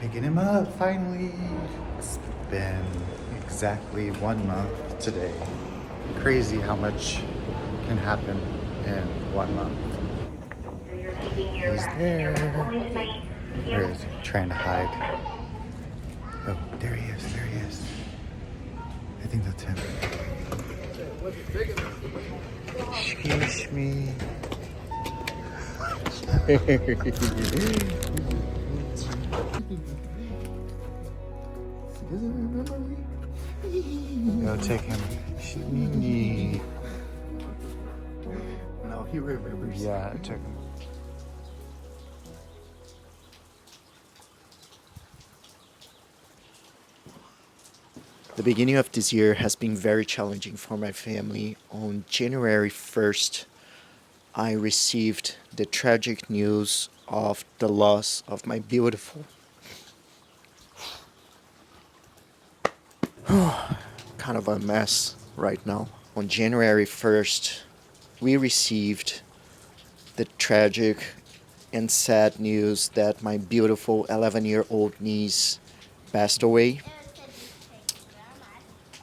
Picking him up finally. It's been exactly 1 month today. Crazy how much can happen in 1 month. He's there. Or is he trying to hide? Oh, there he is. There he is. I think that's him. Excuse me. Doesn't remember me. Go take him. Shimini. No, he remembers. Yeah, I took him. The beginning of this year has been very challenging for my family. On January 1st, I received the tragic news of the loss of my beautiful, kind of a mess right now. On January 1st, we received the tragic and sad news that my beautiful 11-year-old niece passed away.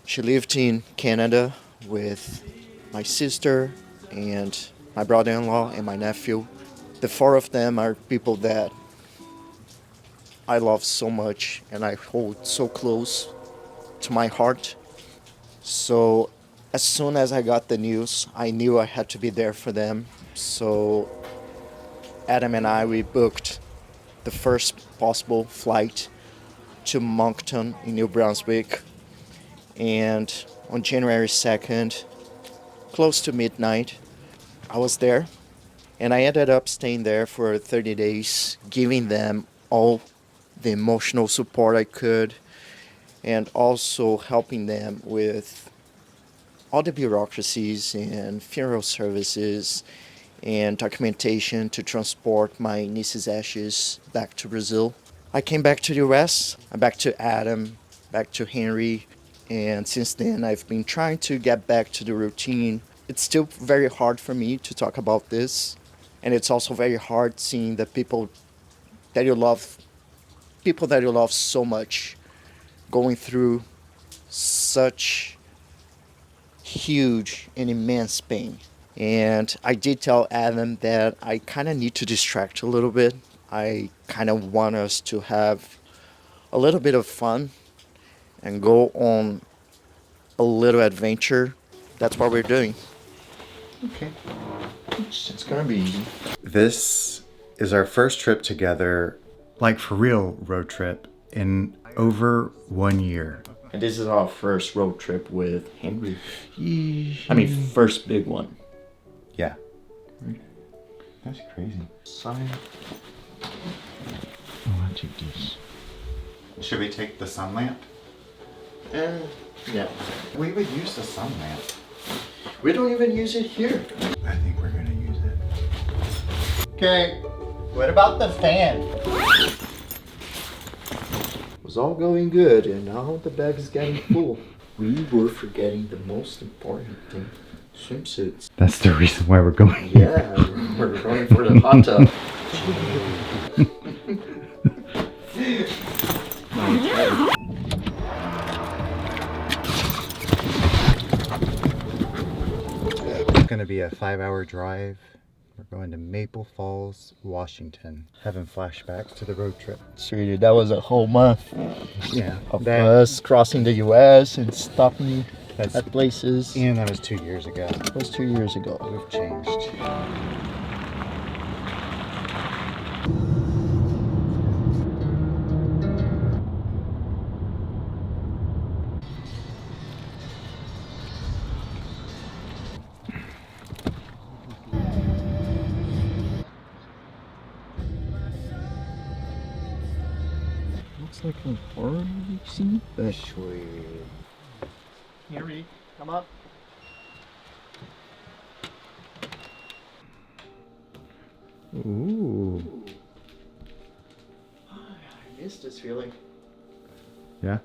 She lived in Canada with my sister and my brother-in-law and my nephew. The four of them are people that I love so much and I hold so close to my heart. So as soon as I got the news, I knew I had to be there for them. So Adam and I, we booked the first possible flight to Moncton in New Brunswick. And on January 2nd, close to midnight, I was there. And I ended up staying there for 30 days, giving them all the emotional support I could, and also helping them with all the bureaucracies and funeral services and documentation to transport my niece's ashes back to Brazil. I came back to the US, I'm back to Adam, back to Henry, and since then I've been trying to get back to the routine. It's still very hard for me to talk about this, and it's also very hard seeing the that you love, people that you love so much, going through such huge and immense pain. And I did tell Adam that I kind of need to distract a little bit. I kind of want us to have a little bit of fun and go on a little adventure. That's what we're doing. Okay. It's gonna be easy. This is our first trip together, like for real road trip, in over 1 year. And this is our first road trip with Henry. I mean, first big one. Yeah. That's crazy. Sign. Oh, I'll take this. Should we take the sun lamp? Yeah. We would use the sun lamp. We don't even use it here. I think we're gonna use it. Okay. What about the fan? It was all going good, and now the bag is getting full. We were forgetting the most important thing: swimsuits. That's the reason why we're going. Yeah, we're going for the hot tub. It's gonna be a 5-hour drive. We're going to Maple Falls, Washington. Having flashbacks to the road trip. Seriously, that was a whole month Yeah. of us crossing the US and stopping That's, at places. and that was 2 years ago. That was 2 years ago. We've changed. Looks like a horror movie scene, but Sweet. Henry, come up. Ooh. I miss this feeling. Yeah?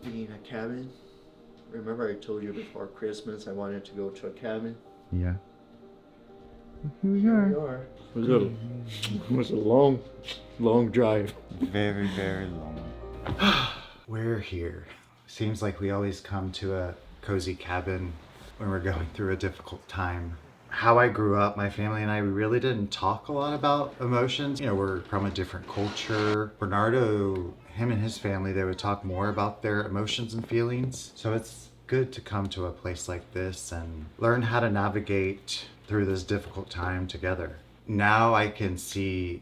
Being in a cabin. Remember I told you before Christmas I wanted to go to a cabin? Yeah. Here we are. It was a long, long drive. Very, very long. We're here. Seems like we always come to a cozy cabin when we're going through a difficult time. How I grew up, my family and I, we really didn't talk a lot about emotions. You know, we're from a different culture. Bernardo, him and his family, they would talk more about their emotions and feelings. So it's good to come to a place like this and learn how to navigate through this difficult time together. Now I can see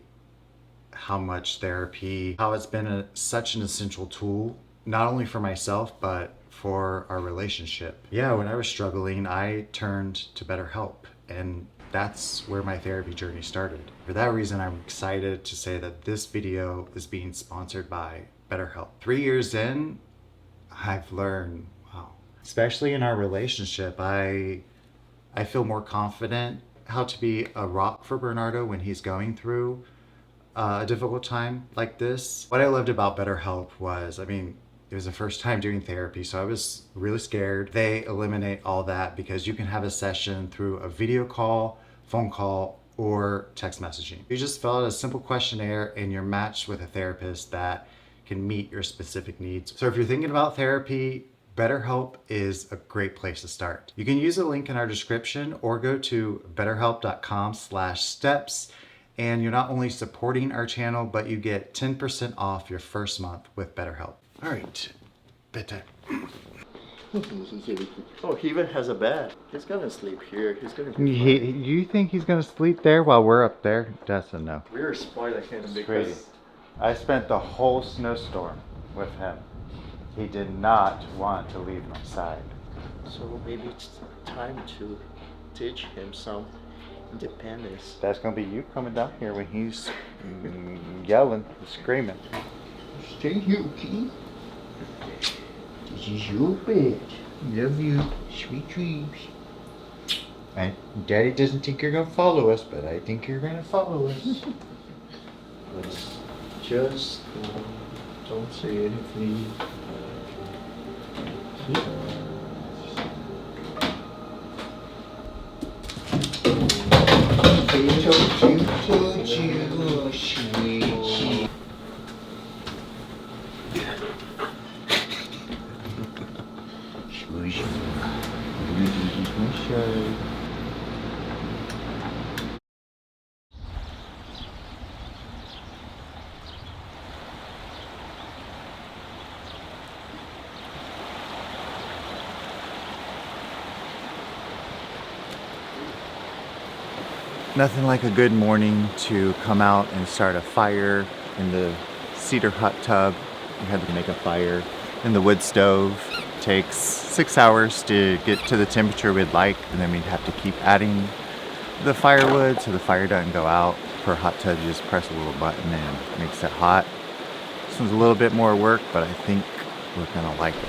how much therapy, how it's been such an essential tool, not only for myself, but for our relationship. Yeah, when I was struggling, I turned to BetterHelp, and that's where my therapy journey started. For that reason, I'm excited to say that this video is being sponsored by BetterHelp. 3 years in, I've learned, wow, especially in our relationship, I feel more confident how to be a rock for Bernardo when he's going through a difficult time like this. What I loved about BetterHelp was, I mean, it was the first time doing therapy, so I was really scared. They eliminate all that because you can have a session through a video call, phone call, or text messaging. You just fill out a simple questionnaire and you're matched with a therapist that can meet your specific needs. So if you're thinking about therapy, BetterHelp is a great place to start. You can use the link in our description or go to betterhelp.com/steps. And you're not only supporting our channel, but you get 10% off your first month with BetterHelp. All right, bedtime. Oh, he even has a bed. He's gonna sleep here. He's gonna be fine. You think he's gonna sleep there while we're up there? That's a no. We were spoiling him Crazy. because I spent the whole snowstorm with him. He did not want to leave my side. so maybe it's time to teach him some independence. That's gonna be you coming down here when he's yelling and screaming. Stay here, okay? This is your bed. Love you. Sweet dreams. Daddy doesn't think you're gonna follow us, but I think you're gonna follow us. Let's just don't say anything. Told you, sweet. Squishy. Nothing like a good morning to come out and start a fire in the cedar hot tub. We had to make a fire in the wood stove. Takes 6 hours to get to the temperature we'd like, and then we'd have to keep adding the firewood so the fire doesn't go out. For a hot tub, you just press a little button and it makes it hot. This one's a little bit more work, but I think we're gonna like it.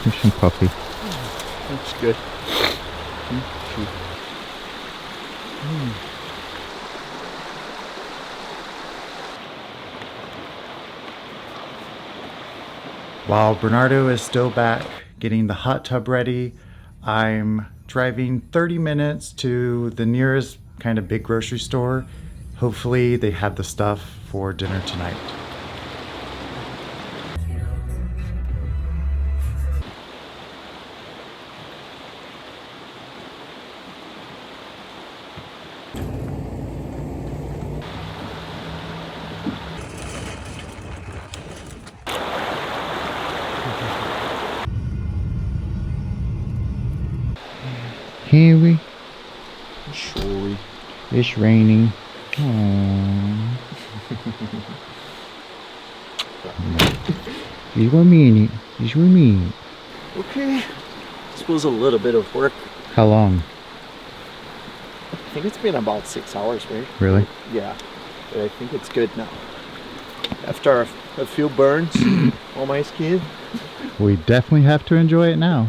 Here's some coffee. That's good. While Bernardo is still back getting the hot tub ready, I'm driving 30 minutes to the nearest kind of big grocery store. Hopefully they have the stuff for dinner tonight. Here Surely. it's raining. Aww. He's with me. He's with me. Okay. This was a little bit of work. How long? I think it's been about 6 hours, right? Really? Yeah. But I think it's good now. After a few burns on my skin. We definitely have to enjoy it now.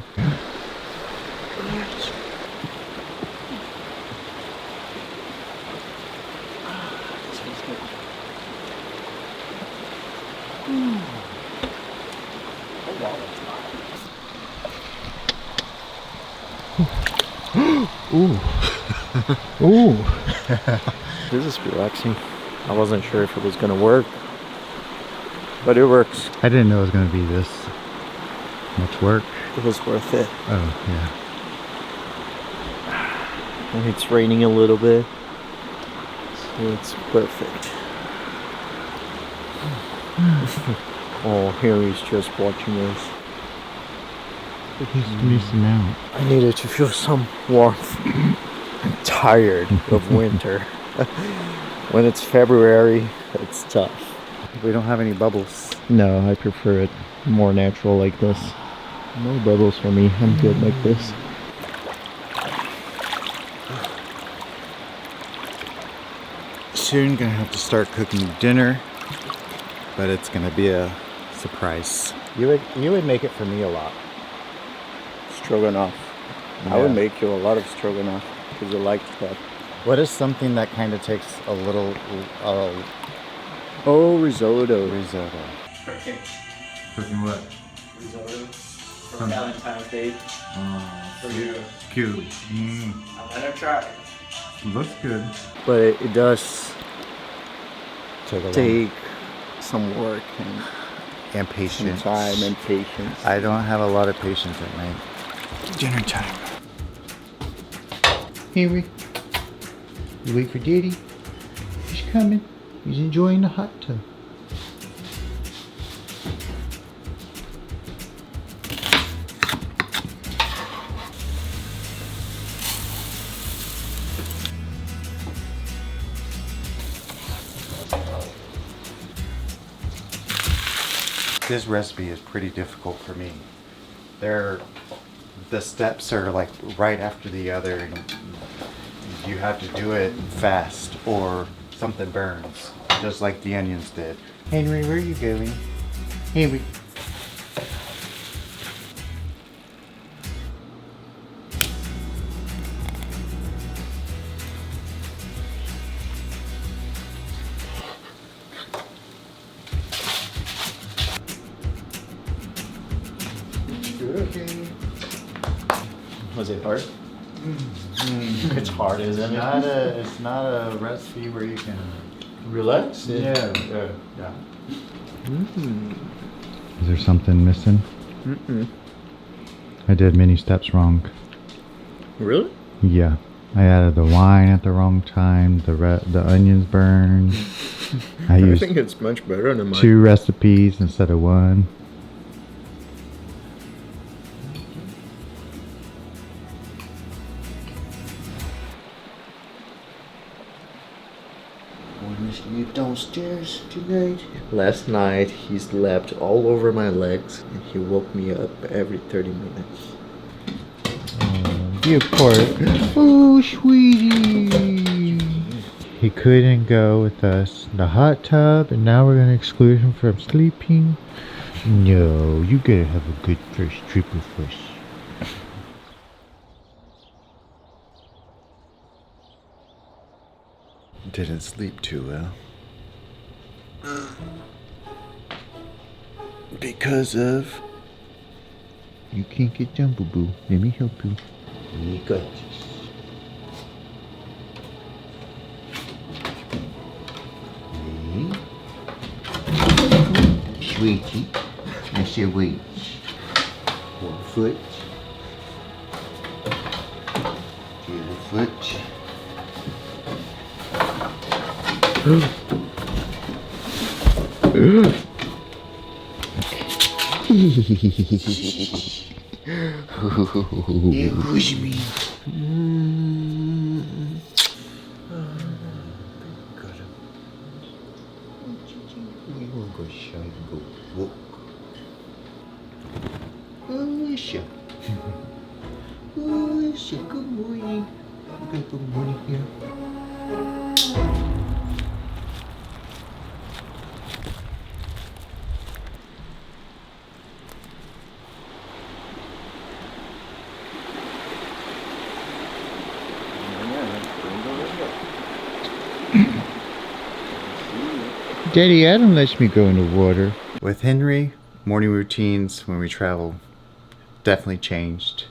Ooh. Ooh. This is relaxing. I wasn't sure if it was gonna work, but it works. I didn't know it was going to be this much work. It was worth it. Oh, yeah. And it's raining a little bit, so it's perfect. Oh, Harry's just watching us. He's missing out. I needed to feel some warmth. I'm tired of winter. When it's February, it's tough. We don't have any bubbles. No, I prefer it more natural like this. No bubbles for me. I'm good like this. Soon gonna have to start cooking dinner, but it's gonna be a surprise. You would make it for me a lot. Stroganoff. I would make you a lot of stroganoff because you like that. What is something that kind of takes a little Oh, risotto. risotto? Okay. Cooking what? Risotto for Valentine's Day for you. Cute. I'm gonna try. Looks good. But it does Take a take some work and and some patience. time and patience. I don't have a lot of patience at night. Dinner time. Henry, you wait for Daddy. He's coming. He's enjoying the hot tub. This recipe is pretty difficult for me. The steps are like right after the other, and you have to do it fast or something burns, just like the onions did. Henry, where are you going? Henry. Okay. Was it hard? It's hard, isn't it? It's not a recipe where you can. Relax. Yeah. Mm. Is there something missing? Mm-mm. I did many steps wrong. Really? Yeah. I added the wine at the wrong time. The onions burned. I I used think it's much better than mine. 2 recipes instead of 1. Want to sleep downstairs tonight? Last night he slept all over my legs and he woke me up every 30 minutes. You poor. Oh, sweetie. He couldn't go with us in the hot tub, and now we're gonna exclude him from sleeping. No, you gotta have a good first trip with us. Didn't sleep too well. Because of. You can't get down, boo boo. Let me help you. We got this. Okay. Sweetie, I said wait. 1 foot. The other foot. It was me. We won't go shy and go walk. Oh, sure. Oh, sure. Good morning. Good morning here. Daddy Adam lets me go in the water. With Henry, morning routines when we travel definitely changed.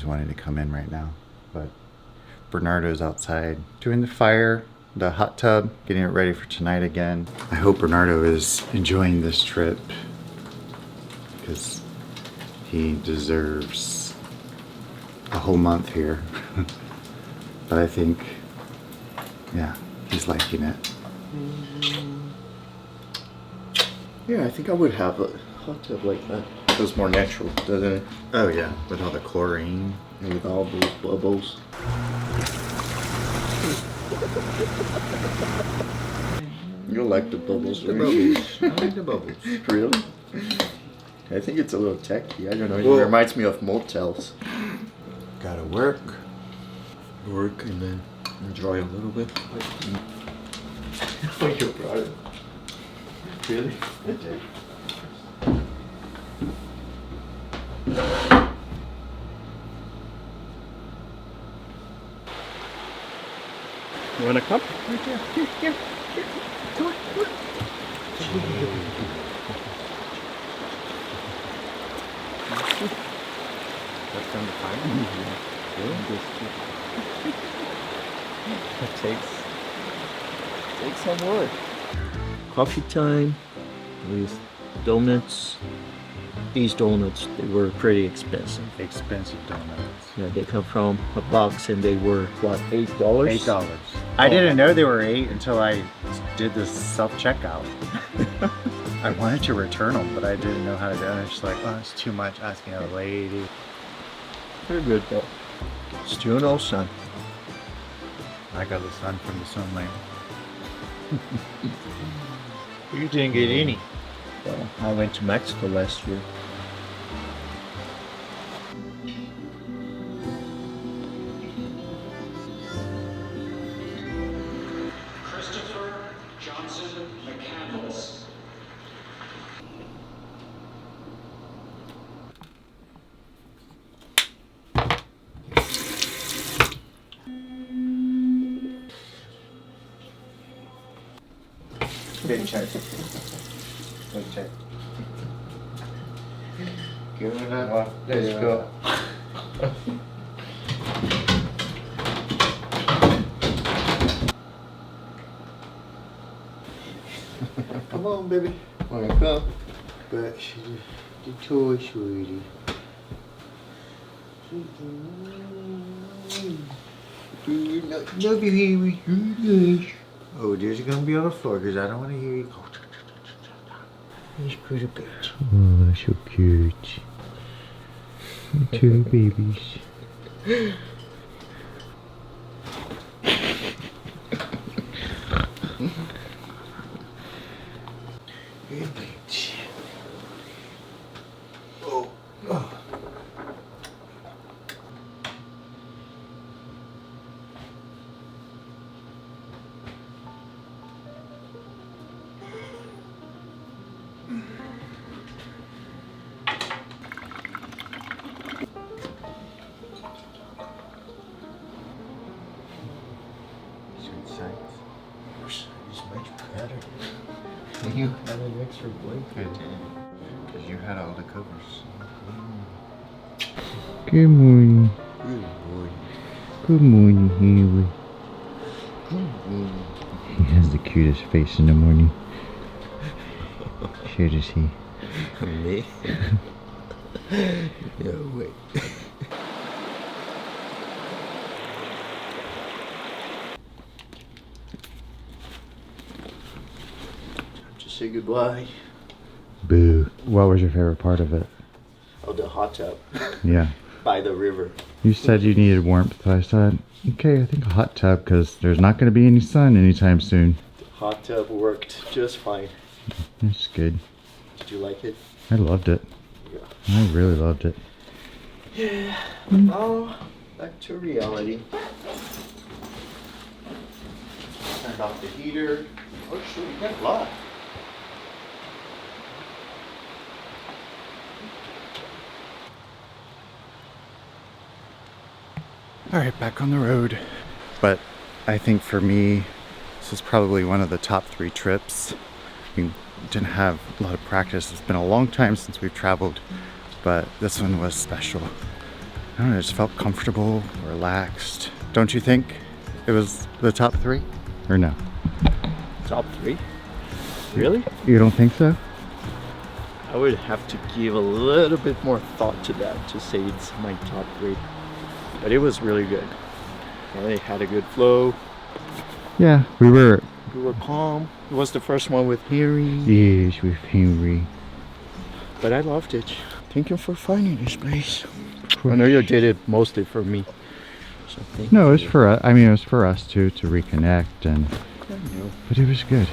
wanting to come in right now. But Bernardo's outside doing the fire, the hot tub, getting it ready for tonight again. I hope Bernardo is enjoying this trip because he deserves a whole month here. But I think, yeah, he's liking it. Yeah, I think I would have a hot tub like that. Feels more natural, doesn't it? Oh yeah, with all the chlorine. And with all those bubbles. You like the bubbles, right? I like the bubbles. Really? I think it's a little tacky. I don't know. It Well- reminds me of motels. Gotta work. Work and then enjoy a little bit. Oh, you brought it. Really? You want a cup? That's on the fire. It takes some work. Coffee time with donuts. These donuts, they were pretty expensive. Expensive donuts. Yeah, they come from a box and they were, what, $8? $8. I didn't know they were $8 until I did this self-checkout. I wanted to return them, but I didn't know how to do it. I was just like, oh, it's too much asking a lady. They're good though. Still no sun. I got the sun from the sunlight. You didn't get any. Well, I went to Mexico last year. Christopher Johnson McCandless. Good check. Good check. Give it up. Let's go. Come on, baby. Wanna go? But the toy, sweetie. Love you, Huey. Yes. Oh, there's gonna be on the floor because I don't want to hear you go. Let's go to bed. Oh, that's so cute. Two babies. Good night. Oh, oh. Sweet sights. Your side is much better. You had an extra blanket. Because you had all the covers. Good morning. Good boy. Good morning, Huey. Good boy. He has the cutest face in the morning. So does he. Me? No way. Just say goodbye. Boo. What was your favorite part of it? Oh, the hot tub Yeah. by the river. You said you needed warmth, so I said, okay, I think a hot tub because there's not going to be any sun anytime soon. The hot tub worked just fine. That's good. Did you like it? I loved it. Yeah. I really loved it. Yeah. Now, back to reality. Turned off the heater. Oh shoot, you got a lot. All right, back on the road. But I think for me, this is probably one of the top 3 trips. We didn't have a lot of practice. It's been a long time since we've traveled, but this one was special. I don't know, it just felt comfortable, relaxed. Don't you think it was the top 3? Or no? Top 3? Really? You don't think so? I would have to give a little bit more thought to that to say it's my top 3. But it was really good. It had a good flow. Yeah, we were. We were calm. It was the first one with Harry. Yes, with Henry. But I loved it. Thank you for finding this place. I know you did it mostly for me. So thank No, it you. was for us. I mean, it was for us too, to reconnect, and I know. but it was good.